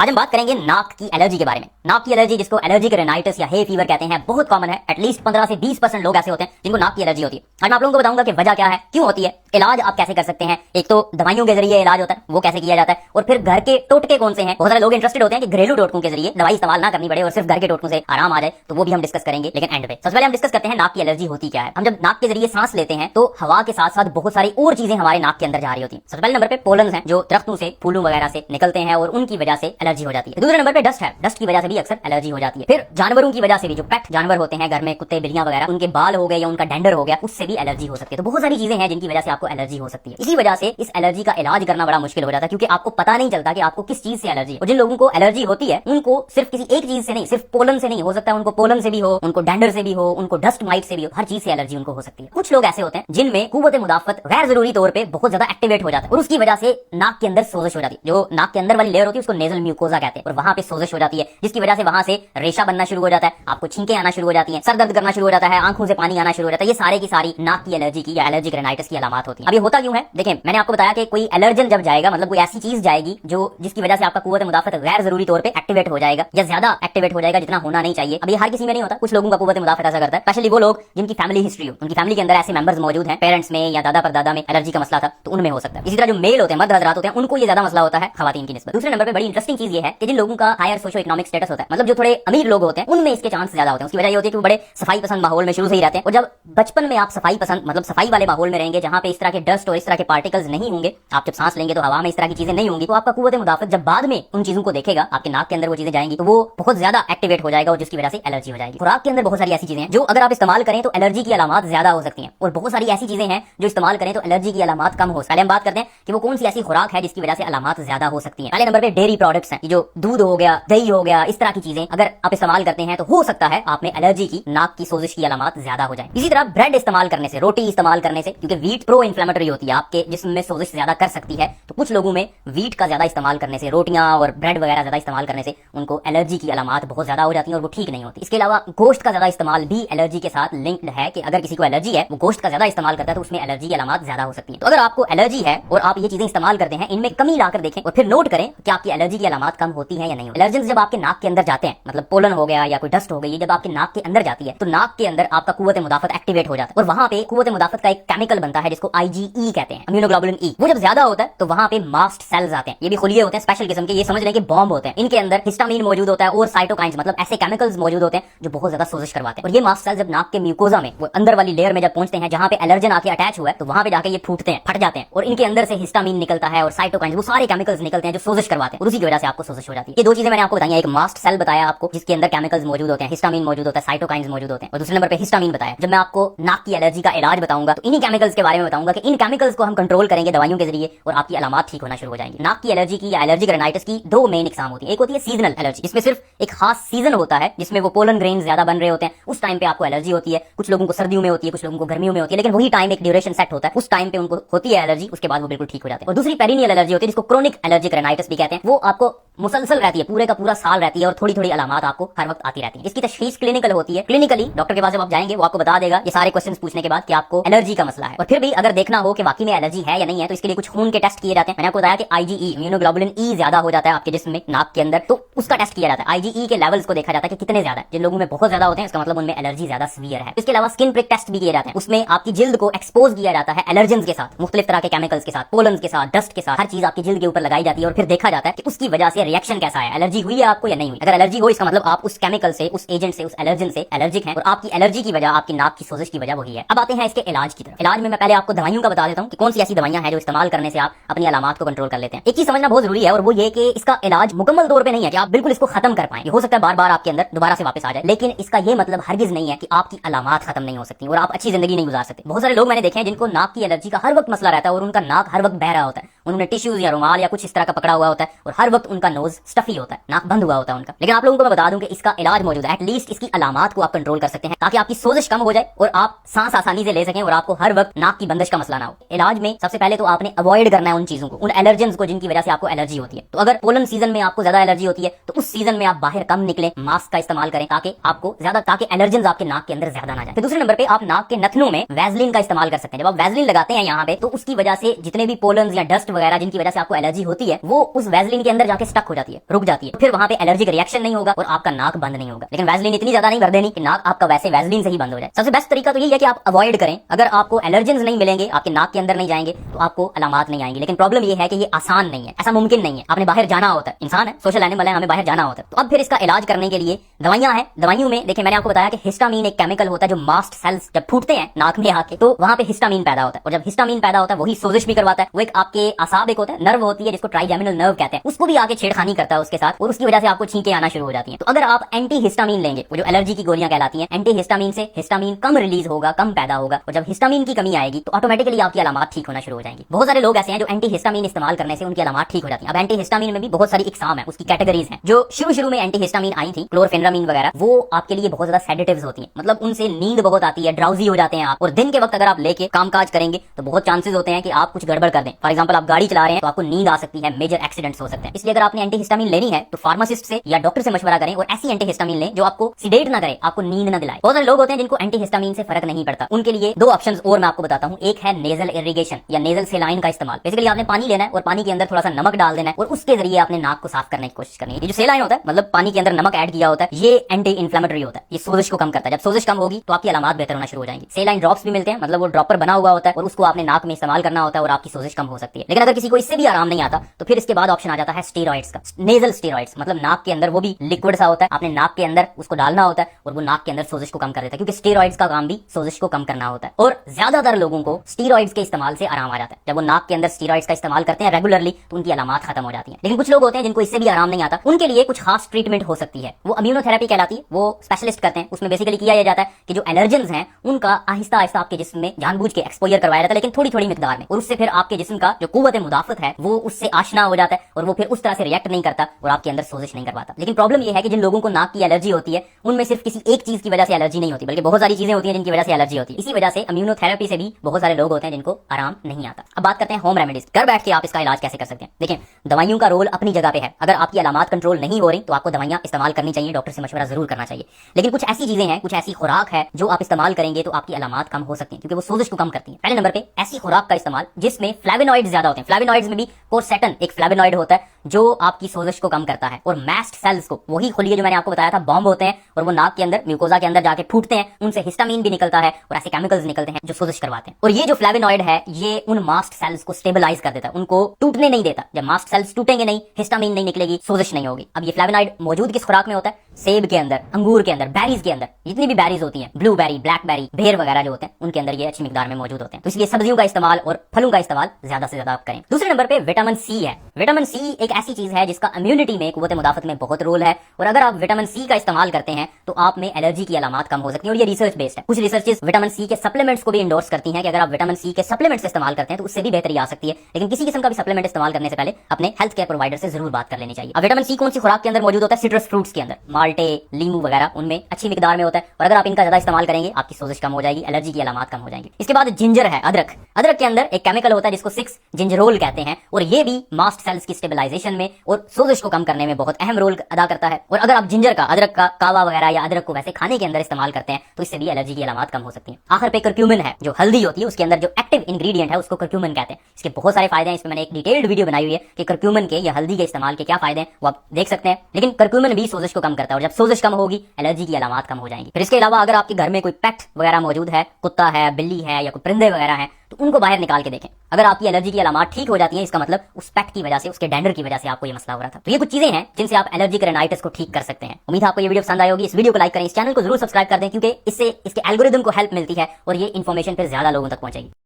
आज हम बात करेंगे नाक की एलर्जी के बारे में। नाक की एलर्जी, जिसको एलर्जिक रेनाइटिस या हे फीवर कहते हैं, बहुत कॉमन है। एटलीस्ट 15 से 20% लोग ऐसे होते हैं जिनको नाक की एलर्जी होती है। आज मैं आप लोगों को बताऊंगा कि वजह क्या है, क्यों होती है, इलाज आप कैसे कर सकते हैं। एक तो दवाइयों के जरिए इलाज होता है, वो कैसे किया जाता है, और फिर घर के टोटके कौन से हैं। बहुत सारे लोग इंटरेस्टेड होते हैं कि घरेलू टोटकों के जरिए दवाई इस्तेमाल ना करनी पड़े और सिर्फ घर के टोटकों से आराम आ जाए, तो वो भी हम डिस्कस करेंगे। लेकिन एंड पे सबसे पहले हम डिस्कस करते हैं नाक की एलर्जी होती क्या है। हम जब नाक के जरिए सांस लेते हैं तो हवा के साथ साथ बहुत सारी और चीजें हमारे नाक के अंदर जा रही होती हैं। सबसे पहले नंबर पे पोलन्स हैं जो दरख्तों से, फूलों वगैरह से निकलते हैं और उनकी वजह से एलर्जी हो जाती है। दूसरे नंबर पे डस्ट है, डस्ट की वजह से भी अक्सर एलर्जी हो जाती है। फिर जानवरों की वजह से भी, जो पेट जानवर होते हैं घर में, कुत्ते बिल्लियां वगैरह, उनके बाल हो गए या उनका डेंडर हो गया, उससे भी एलर्जी हो सकती है। तो बहुत सारी चीजें हैं जिनकी वजह से आपको एलर्जी हो सकती है। इसी वजह से इस एलर्जी का इलाज करना बड़ा मुश्किल हो जाता है, क्योंकि आपको पता नहीं चलता कि आपको किस चीज से एलर्जी है। और जिन लोगों को एलर्जी होती है उनको सिर्फ किसी एक चीज से नहीं, सिर्फ पोलन से नहीं हो सकता, उनको पोलन से भी हो, उनको डेंडर से भी हो, उनको डस्ट माइट से भी हो, हर चीज से एलर्जी उनको हो सकती है। कुछ लोग ऐसे होते हैं जिनमें कुव्वत मुदाफत गैर जरूरी तौर पे बहुत ज्यादा एक्टिवेट हो जाता है और उसकी वजह से नाक के अंदर सोजिश हो जाती है। जो नाक के अंदर वाली लेयर होती है उसको नेजल म्यूकोजा कहते हैं, और वहां पे सोजिश हो जाती है, जिसकी वजह से वहां से रेशा बनना शुरू हो जाता है, आपको छींकें आना शुरू हो जाती हैं, सर दर्द करना शुरू हो जाता है, आंखों से पानी आना शुरू हो जाता है। ये सारे की सारी नाक की एलर्जी की या एलर्जिक रेनाइटिस की अलामत होती है। अब ये होता क्यों है, देखें, मैंने आपको बताया कि कोई एलर्जन जब जाएगा, मतलब कोई ऐसी चीज जाएगी जो जिसकी वजह से आपका कुव्वत मुदाफत गैर जरूरी तौर पे एक्टिवेट हो जाएगा या ज्यादा एक्टिवेट हो जाएगा जितना होना नहीं चाहिए। अब ये हर किसी में नहीं होता, कुछ लोगों का कुव्वत मुदाफत ऐसा करता है, स्पेशली वो लोग जिनकी फैमिली हिस्ट्री हो, उनकी फैमिली के अंदर ऐसे मेंबर्स मौजूद हैं, पेरेंट्स में या दादा परदादा में एलर्जी का मसला था, तो उनमें हो सकता है। इसी तरह जो मेल होते हैं, मर्द हजरात होते हैं, उनको ये ज्यादा मसला होता है खवातीन की निस्बत। दूसरे नंबर पे बड़ी इंटरेस्टिंग चीज ये है कि जिन लोगों का हायर सोशो इकोनॉमिक स्टेटस होता है, मतलब जो थोड़े अमीर लोग होते हैं, उनमें इसके चांस ज्यादा होते हैं। उसकी वजह ये होती है कि वो बड़े सफाई पसंद माहौल में शुरू से ही रहते हैं, और जब बचपन में आप सफाई पसंद, मतलब सफाई वाले माहौल में रहेंगे जहां पे इस तरह के डस्ट और इस तरह के पार्टिकल्स नहीं होंगे, आप जब सांस लेंगे तो हवा में इस तरह की चीजें नहीं होंगी, तो आपका कुव्वत मुदाफत जब बाद में उन चीजों को देखेगा, आपके नाक के अंदर वो चीजें जाएंगी, तो वो बहुत ज्यादा एक्टिवेट हो जाएगा और जिसकी वजह से एलर्जी हो जाएगी। खुराक के अंदर बहुत सारी ऐसी चीजें हैं जो अगर आप इस्तेमाल करें तो एलर्जी की अलामत ज्यादा हो सकती हैं, और बहुत सारी ऐसी चीजें हैं जो इस्तेमाल करें तो एलर्जी की अलामत कम हो। पहले हम बात करते हैं कि वो कौन सी ऐसी खुराक है जिसकी वजह से अलामत ज्यादा हो सकती है। पहले नंबर पे डेयरी प्रोडक्ट्स हैं, जो दूध हो गया, दही हो गया, इस तरह की चीजें अगर आप इस्तेमाल करते हैं तो हो सकता है आप में एलर्जी की, नाक की सोजिश की अलामत ज्यादा हो जाए। इसी तरह ब्रेड इस्तेमाल करने से, रोटी इस्तेमाल करने से, क्योंकि वीट प्रो इन्फ्लेमेटरी होती है, आपके जिस्म में सोजिश ज्यादा कर सकती है, तो कुछ लोगों में वीट का ज्यादा इस्तेमाल करने से, रोटियां और ब्रेड वगैरह ज्यादा इस्तेमाल करने से उनको एलर्जी की अलामत बहुत ज्यादा हो जाती है और वो ठीक नहीं होती। इसके अलावा गोश्त का ज्यादा इस्तेमाल भी एलर्जी के साथ लिंक्ड है, कि अगर किसी को एलर्जी है, वो गोश्त का ज्यादा इस्तेमाल करता है तो उसमें एलर्जी की अलामत ज्यादा हो सकती है। तो अगर आपको एलर्जी है और आप ये चीजें इस्तेमाल करते हैं, इनमें कमी लाकर देखें और फिर नोट करें कि आपकी एलर्जी की अलामत कम होती है या नहीं। एलर्जेंस जब आपके नाक के अंदर जाते हैं, मतलब पोलन हो गया या कोई डस्ट हो गई, जब आपके नाक के अंदर जाती है तो नाक के अंदर आपका कुव्वत मुदाफत एक्टिवेट हो जाता है, और वहां पे कुव्वत मुदाफत का एक केमिकल बनता है जिसको IgE कहते हैं, इम्यूनोग्लोबुलिन E। वो जब ज्यादा होता है तो वहां पे मास्ट सेल्स आते हैं, ये भी खुलिए होते हैं, स्पेशल किस्म के, ये समझ लें कि बॉम्ब होते हैं। इनके अंदर हिस्टामिन मौजूद होता है और साइटोकाइंस, मतलब ऐसे केमिकल्स मौजूद होते हैं जो बहुत ज्यादा सोजिश करवाते हैं। और ये मास्ट सेल्स जब नाक के म्यूकोजा में, वो अंदर वाली लेयर में जब पहुंचते हैं जहां पे एलर्जन आके अटैच हुआ है, तो वहां पे जाके ये फूटते हैं, फट जाते हैं, और इनके अंदर से हिस्टामिन निकलता है और साइटोकाइंस, वो सारे केमिकल्स निकलते हैं जो सोजिश करवाते हैं, और उसी की वजह से आपको सोजिश हो जाती है। ये दो चीजें मैंने आपको बताई, एक मास्ट सेल बताया आपको जिसके अंदर केमिकल्स मौजूद होते हैं, हिस्टामिन मौजूद होता है, साइटोकाइंस मौजूद होते हैं, और दूसरे नंबर पे हिस्टामिन बताया। जब मैं आपको नाक की एलर्जी का इलाज बताऊंगा तो इन्हीं केमिकल्स के बारे में बताऊंगा कि इन केमिकल्स को हम कंट्रोल करेंगे दवाइयों के जरिए और आपकी अलामत ठीक होना शुरू हो जाएंगी। नाक की एलर्जी की या एलर्जिक रेनाइटिस की दो मेन इकसाम होती है। एक होती है सीजनल एलर्जी, जिसमें सिर्फ एक खास सीजन होता है जिसमें वो पोलन ग्रेन ज्यादा बन रहे होते हैं, उस टाइम पे आपको एलर्जी होती है। कुछ लोगों को सर्दियों में होती है, कुछ लोगों को गर्मियों में होती है, लेकिन वही टाइम एक ड्यूरेशन सेट होता है, उस टाइम पे उनको होती है एलर्जी, उसके बाद वो बिल्कुल ठीक हो जाते हैं। और दूसरी पेरिनियल एलर्जी होती है जिसको क्रोनिक एलर्जिक रेनाइटिस भी कहते हैं, वो आपको मुसलसल रहती है, पूरे का पूरा साल रहती है और थोड़ी थोड़ी अलामत आपको हर वक्त आती रहती है। इसकी तशखीस क्लिनिकल होती है, क्लिनिकली डॉक्टर के पास जब आप जाएंगे वो आपको बता देगा ये सारे क्वेश्चंस पूछने के बाद कि आपको एलर्जी का मसला है। और फिर भी अगर देखना हो कि वाकई में एलर्जी है या नहीं है तो इसके लिए कुछ खून के टेस्ट किए जाते हैं। मैंने आपको बताया कि IgE, इम्यूनोग्लोबुलिन E ज्यादा हो जाता है आपके जिस्म में, नाक के अंदर, तो उसका टेस्ट किया जाता है। IgE के लेवल्स को देखा जाता है कि कितने ज्यादा है। जिन लोगों में बहुत ज्यादा होते हैं इसका मतलब उनमें एलर्जी ज्यादा सीवियर है। इसके अलावा स्किन प्रिक टेस्ट भी किए जाते हैं, उसमें आपकी जिल्द को एक्सपोज किया जाता है एलर्जेंस के साथ, मुख्तलिफ तरह के केमिकल्स के साथ, पोलन्स के साथ, डस्ट के साथ, हर चीज आपकी जिल्द के ऊपर लगाई जाती है और फिर देखा जाता है कि उसकी वजह से रिएक्शन कैसा है, एलर्जी हुई है आपको या नहीं हुई। अगर एलर्जी हो इसका मतलब आप उस केमिकल से, उस एजेंट से, उस एलर्जन से एलर्जिक हैं और आपकी एलर्जी की वजह आपकी नाक की सोजिश की वजह वही है। अब आते हैं इसके इलाज की तरफ। इलाज में मैं पहले आपको दवाइयों का बता देता हूं कि कौन सी ऐसी दवाइयां हैं जो इस्तेमाल करने से आप अपनी अलामत को कंट्रोल कर लेते हैं। एक चीज समझना बहुत जरूरी है और वो ये कि इसका इलाज मुकम्मल तौर पे नहीं है कि आप बिल्कुल इसको खत्म कर पाएं। ये हो सकता है बार बार आपके अंदर दोबारा से वापस आ जाए, लेकिन इसका ये मतलब हरगिज नहीं है कि आपकी अलामत खत्म नहीं हो सकती और आप अच्छी जिंदगी नहीं गुजार सकते। बहुत सारे लोग मैंने देखे हैं जिनको नाक की एलर्जी का हर वक्त मसला रहता है और उनका नाक हर वक्त बह रहा होता है, उन्होंने टिश्यूज या रुमाल या कुछ इस तरह का पकड़ा हुआ होता है और हर वक्त उनका नोज स्टफी होता है, नाक बंद हुआ होता है उनका। लेकिन आप लोगों को मैं बता दूं कि इसका इलाज मौजूद है। एटलीस्ट इसकी अलामत को आप कंट्रोल कर सकते हैं ताकि आपकी सोजिश कम हो जाए और आप सांस आसानी से ले सकें और आपको हर वक्त नाक की बंदिश का मसला ना हो। इलाज में सबसे पहले तो आपने अवॉइड करना है उन चीजों को, उन एलर्जेंस को जिनकी वजह से आपको एलर्जी होती है। तो अगर पोलन सीजन में आपको ज्यादा एलर्जी होती है तो उस सीजन में आप बाहर कम निकलें, मास्क का इस्तेमाल करें ताकि आपको ज्यादा, ताकि एलर्जेंस आपके नाक के अंदर ज्यादा ना जाए। फिर दूसरे नंबर पे आप नाक के नथनों में वैसलीन का इस्तेमाल कर सकते हैं। जब आप वैसलीन लगाते हैं यहाँ पे तो उसकी वजह से जितने भी पोलन्स या डस्ट डस्ट वगैरह जिनकी वजह से आपको एलर्जी होती है वो उस वैसलीन के अंदर जाके स्टक हो जाती है, रुक जाती है, फिर वहां पे एलर्जिक रिएक्शन नहीं होगा और आपका नाक बंद नहीं होगा। लेकिन वैसलीन इतनी ज्यादा नहीं भर देनी कि नाक आपका वैसे वैसलीन से ही बंद हो जाए। सबसे बेस्ट तरीका तो यही है कि आप अवॉइड करें। अगर आपको एलर्जेंस नहीं मिलेंगे, आपके नाक के अंदर नहीं जाएंगे तो आपको अलामात नहीं आएंगी। लेकिन प्रॉब्लम ये है कि ये आसान नहीं है, ऐसा मुमकिन नहीं है। आपने बाहर जाना होता है, इंसान है, सोशल एनिमल है, हमें बाहर जाना होता है। तो अब फिर इसका इलाज करने के लिए दवाइयां हैं। दवाइयों में देखिए मैंने आपको बताया कि हिस्टामीन एक केमिकल होता है जो मास्ट सेल्स जब फूटते हैं नाक में आके तो वहां पे हिस्टामीन पैदा होता है, और जब हिस्टामीन पैदा होता है वही सोजिश भी करवाता है। वो एक आपके आसाब एक होता है, नर्व होती है जिसको ट्राइजेमिनल नर्व कहते हैं, उसको भी आके छेड़खानी करता है उसके साथ, और उसकी वजह से आपको छींकें आना शुरू हो जाती हैं। तो अगर आप एंटी हिस्टामीन लेंगे, वो जो एलर्जी की गोलियां कहलाती हैं, एंटी हिस्टामीन से हिस्टामीन कम रिलीज होगा, कम पैदा होगा, और जब हिस्टामीन की कमी आएगी तो ऑटोमेटिकली आपकी अलामात ठीक होना शुरू हो जाएंगी। बहुत सारे लोग ऐसे हैं जो एंटी हिस्टामीन इस्तेमाल करने से उनकी अलामात ठीक हो जाती है। अब एंटी हिस्टामीन में भी बहुत सारी इकसाम है, उसकी कैटेगरीज हैं। जो शुरू में एंटी हिस्टामीन आई थी, क्लोरफेनरामीन वगैरह, वो आपके लिए बहुत ज्यादा सेडेटिव्स होती हैं, मतलब उनसे नींद बहुत आती है, ड्राउजी हो जाते हैं आप, और दिन के वक्त अगर आप लेके कामकाज करेंगे तो बहुत चांसेस होते हैं कि आप कुछ गड़बड़ कर दें। फॉर एग्जांपल आप गाड़ी चला रहे हैं तो आपको नींद आ सकती है, मेजर एक्सीडेंट्स हो सकते हैं। इसलिए अगर आपने एंटी हिस्टामीन लेनी है तो फार्मासिस्ट से या डॉक्टर से मशवरा करें और ऐसी एंटी हिस्टामीन लें जो आपको सिडेट ना करे, आपको नींद ना दिलाए। बहुत सारे लोग होते हैं जिनको एंटी हिस्टामीन से फर्क नहीं पड़ता, उनके लिए दो ऑप्शंस और मैं आपको बताता हूं। एक है नेजल इरिगेशन या नेजल सेलाइन का इस्तेमाल। बेसिकली आपने पानी लेना है और पानी के अंदर थोड़ा सा नमक डाल देना है और उसके जरिए आपने नाक को साफ करने की कोशिश करनी है। ये जो सेलाइन होता है, मतलब पानी के अंदर नमक ऐड किया होता है, ये एंटी इन्फ्लेमेटरी होता है, ये सोजिश को कम करता है। जब सोजिश कम होगी तो आपकी अलामात बेहतर होना शुरू हो जाएंगी। सेलाइन ड्रॉप्स भी मिलते हैं, मतलब वो ड्रॉपर बना हुआ होता है और उसको आपने नाक में इस्तेमाल करना होता है और आपकी सोजिश कम हो सकती है। लेकिन अगर किसी को इससे भी आराम नहीं आता तो फिर इसके बाद ऑप्शन आ जाता है स्टेरॉइड्स का, नेजल स्टेरॉइड्स, मतलब नाक के अंदर, वो भी लिक्विड सा होता है, आपने नाक के अंदर उसको डालना होता है और वो नाक के अंदर सोजिश को कम कर देता है, क्योंकि स्टेरॉइड्स का काम भी सोजिश को कम करना होता है। और ज्यादातर लोगों को स्टेरॉइड्स के इस्तेमाल से आराम आ जाता है। जब वो नाक के अंदर स्टेरॉइड्स का इस्तेमाल करते हैं रेगुलरली तो उनकी अलामात खत्म हो जाती है। लेकिन कुछ लोग होते हैं जिनको इससे भी आराम नहीं आता, उनके लिए कुछ खास ट्रीटमेंट हो सकती है, वो इम्यूनोथेरेपी कहलाती है, वो स्पेशलिस्ट करते हैं। उसमें बेसिकली किया जाता है कि जो एलर्जेंस हैं उनका आहिस्ता आहिस्ता आपके जिस्म में जानबूझ के एक्सपोजर करवाया जाता है, लेकिन थोड़ी थोड़ी मिकदार में, और उससे फिर आपके जिस्म का जो कुव्वत मुदाफत है वो उससे आशना हो जाता है और वो फिर उस तरह से रिएक्ट नहीं करता और आपके अंदर सोजिश नहीं करवाता। लेकिन प्रॉब्लम ये है कि जिन लोगों को नाक की एलर्जी होती है उनमें सिर्फ किसी एक चीज की वजह से एलर्जी नहीं होती, बल्कि बहुत सारी चीजें होती हैं जिनकी वजह से एलर्जी होती है। इसी वजह से इम्यूनोथेरेपी से भी बहुत सारे लोग होते हैं जिनको आराम नहीं आता। अब बात करते हैं होम रेमेडीज, घर बैठ के आप इसका इलाज कैसे कर सकते हैं। देखिए दवाइयों का रोल अपनी जगह पे है। अगर आपकी अलामात कंट्रोल नहीं हो रही तो आपको दवाइयां इस्तेमाल करनी चाहिए, डॉक्टर से मशवरा जरूर करना चाहिए। लेकिन कुछ ऐसी चीजें हैं, कुछ ऐसी खुराक है जो आप इस्तेमाल करेंगे तो आपकी अलामात कम हो सकती है, क्योंकि वो सोजिश को कम करती है। पहले नंबर पे ऐसी खुराक का इस्तेमाल जिसमें फ्लेवोनॉइड्स ज्यादा होते हैं। फ्लेवोनॉइड्स में भी कोर्सेटन एक फ्लेवोनॉइड होता है जो आपकी सोजिश को कम करता है, और मैस्ट सेल्स को, वही खुलिए जो मैंने आपको बताया था, बॉम्ब होते हैं और वो नाक के अंदर म्यूकोजा के अंदर जाके फूटते हैं, उनसे हिस्टामीन भी निकलता है और ऐसे केमिकल्स निकलते हैं जो सोजिश करवाते हैं। और ये जो फ्लेवोनॉइड है ये उन मास्ट सेल्स को स्टेबलाइज कर देता है, उनको टूटने नहीं देता। जब मास्ट सेल्स टूटेंगे नहीं, हिस्टामीन नहीं निकलेगी, सोजिश नहीं होगी। अब ये फ्लेवोनॉइड मौजूद किस खुराक में होता है? सेब के अंदर, अंगूर के अंदर, बेरीज के अंदर, जितनी भी बेरीज होती हैं, ब्लूबेरी, ब्लैकबेरी, बेर वगैरह जो होते हैं उनके अंदर ये अच्छी मिकदार में मौजूद होते हैं। तो इसलिए सब्जियों का इस्तेमाल और फलों का इस्तेमाल ज्यादा से ज्यादा आप करें। दूसरे नंबर पे विटामिन सी है। विटामिन सी एक ऐसी चीज है जिसका इम्यूनिटी में, कुव्वत मुदाफत में बहुत रोल है, और अगर आप विटामिन सी का इस्तेमाल करते हैं तो आप में एलर्जी की अलामात कम हो सकती है। और ये रिसर्च बेस्ड है। कुछ रिसर्चेस विटामिन सी के सप्लीमेंट्स को भी इंडोर्स करती हैं कि अगर आप विटामिन सी के सप्लीमेंट्स इस्तेमाल करते हैं तो उससे भी बेहतरी आ सकती है। लेकिन किसी किस्म का भी सप्लीमेंट इस्तेमाल करने से पहले अपने हेल्थ केयर प्रोवाइडर से जरूर बात कर लेनी चाहिए। अब विटामिन सी कौन सी खुराक के अंदर मौजूद होता है? सिट्रस फ्रूट्स के अंदर, माल्टे, लीमू वगैरह, उनमें अच्छी मिकदार में होता है। और अगर आप इनका ज्यादा इस्तेमाल करेंगे आपकी सोजिश कम हो जाएगी, एलर्जी की अलामात कम हो जाएंगी। इसके बाद जिंजर है, अदरक। अदरक के अंदर एक केमिकल होता है जिसको 6 जिंजरोल कहते हैं, और ये भी मास्ट सेल्स की स्टेबलाइजेशन में और सोजिश को कम करने में बहुत अहम रोल अदा करता है। और अगर आप जिंजर का, अदरक का कावा वगैरह या अदरक को वैसे खाने के अंदर इस्तेमाल करते हैं तो इससे भी एलर्जी की अलामात कम हो सकती है। आखिर पे करक्यूमिन है, जो हल्दी होती है उसके अंदर जो एक्टिव इंग्रेडिएंट है उसको करक्यूमिन कहते हैं। इसके बहुत सारे फायदे हैं, इसमें मैंने एक डिटेल्ड वीडियो बनाई हुई है कि करक्यूमिन के या हल्दी के इस्तेमाल के क्या फायदे हैं, वो आप देख सकते हैं। लेकिन करक्यूमिन भी सोजिश को कम करता है, और जब सोजिश कम होगी एलर्जी की अलामात कम हो जाएंगी। फिर इसके अलावा अगर आपके घर में कोई पेट वगैरह मौजूद है, कुत्ता है, बिल्ली है या कोई परिंदे वगैरह हैं, तो उनको बाहर निकाल के देखें। अगर आपकी एलर्जी की अलामात ठीक हो जाती है इसका मतलब उस पेट की वजह से, उसके डेंडर की वजह से आपको ये मसला हो रहा था। तो ये कुछ चीजें हैं जिनसे आप एलर्जिक रेनाइटिस को ठीक कर सकते हैं। उम्मीद है आपको ये वीडियो पसंद आई होगी। इस वीडियो को लाइक करें, इस चैनल को जरूर सब्सक्राइब कर दें, क्योंकि इससे इसके एल्गोरिदम को हेल्प मिलती है और ये इन्फॉर्मेशन फिर ज्यादा लोगों तक पहुंचेगी।